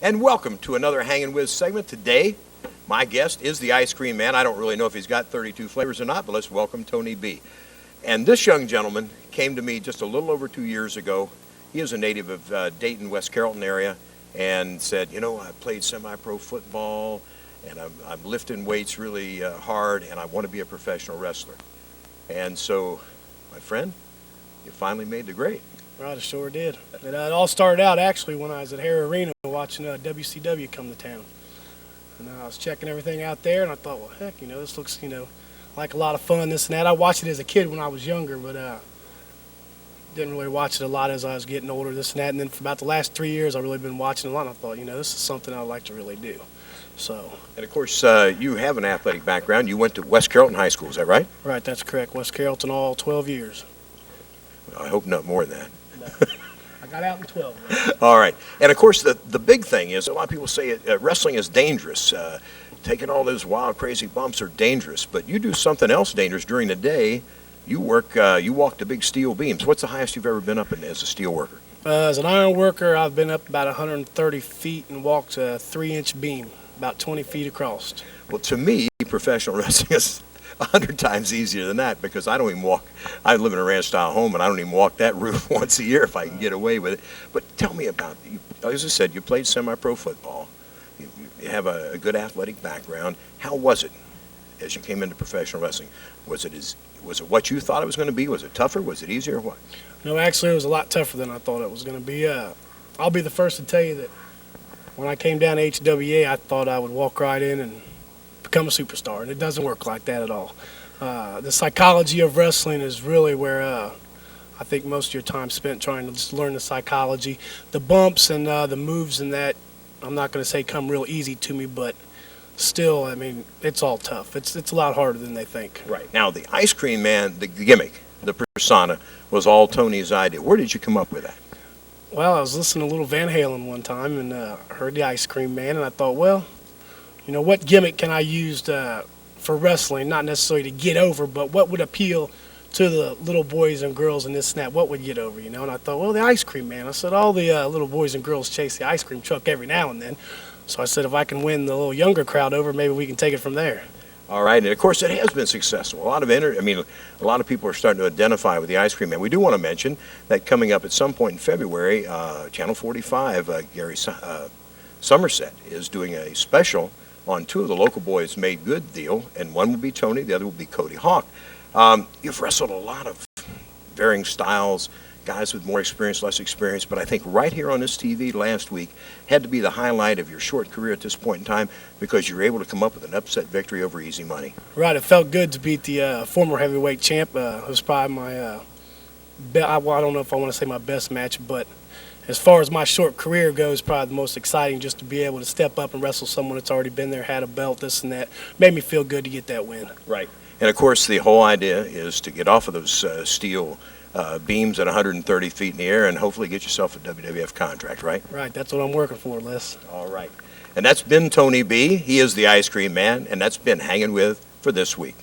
And welcome to another Hangin' With segment. Today, my guest is the Ice Cream Man. I don't really know if he's got 32 flavors or not, but let's welcome Tony B. And this young gentleman came to me just a little over 2 years ago. He is a native of Dayton, West Carrollton area, and said, you know, I played semi-pro football, and I'm lifting weights really hard, and I want to be a professional wrestler. And so, my friend, you finally made the grade. Right, I sure did. And it all started out actually when I was at Harry Arena watching WCW come to town. And I was checking everything out there, and I thought, well, heck, this looks, like a lot of fun, this and that. I watched it as a kid when I was younger, but didn't really watch it a lot as I was getting older, this and that. And then for about the last 3 years, I've really been watching a lot, and I thought, this is something I'd like to really do. So. And of course, you have an athletic background. You went to West Carrollton High School, is that right? Right, that's correct. West Carrollton, all 12 years. I hope not more than that. I got out in 12. Right? All right. And, of course, the big thing is a lot of people say wrestling is dangerous. Taking all those wild, crazy bumps are dangerous. But you do something else dangerous during the day. You walk the big steel beams. What's the highest you've ever been up in as a steel worker? As an iron worker, I've been up about 130 feet and walked a 3-inch beam, about 20 feet across. Well, to me, professional wrestling is 100 times easier than that because I don't even walk. I live in a ranch-style home, and I don't even walk that roof once a year if I can get away with it. But tell me about it. As I said, you played semi-pro football. You have a good athletic background. How was it as you came into professional wrestling? Was it what you thought it was going to be? Was it tougher? Was it easier or what? No, actually, it was a lot tougher than I thought it was going to be. I'll be the first to tell you that when I came down to HWA, I thought I would walk right in and become a superstar, and it doesn't work like that at all. The psychology of wrestling is really where I think most of your time spent trying to just learn the psychology. The bumps and the moves and that, I'm not going to say come real easy to me, but still, I mean, it's all tough. It's a lot harder than they think. Right. Now, the Ice Cream Man, the gimmick, the persona, was all Tony's idea. Where did you come up with that? Well, I was listening to a little Van Halen one time and heard the Ice Cream Man, and I thought, well, what gimmick can I use for wrestling? Not necessarily to get over, but what would appeal to the little boys and girls and this and that? What would get over, And I thought, well, the Ice Cream Man. I said, all the little boys and girls chase the ice cream truck every now and then. So I said, if I can win the little younger crowd over, maybe we can take it from there. All right, and of course it has been successful. A lot of people are starting to identify with the Ice Cream Man. We do want to mention that coming up at some point in February, Channel 45, Gary Somerset is doing a special on two of the local boys made good deal, and one will be Tony, the other will be Cody Hawk. You've wrestled a lot of varying styles, guys with more experience, less experience, but I think right here on this TV last week had to be the highlight of your short career at this point in time because you were able to come up with an upset victory over Easy Money. Right, it felt good to beat the former heavyweight champ. It was probably my, I don't know if I want to say my best match, but as far as my short career goes, probably the most exciting just to be able to step up and wrestle someone that's already been there, had a belt, this and that. Made me feel good to get that win. Right. And, of course, the whole idea is to get off of those steel beams at 130 feet in the air and hopefully get yourself a WWF contract, right? Right. That's what I'm working for, Les. All right. And that's been Tony B. He is the Ice Cream Man, and that's been Hanging With for this week.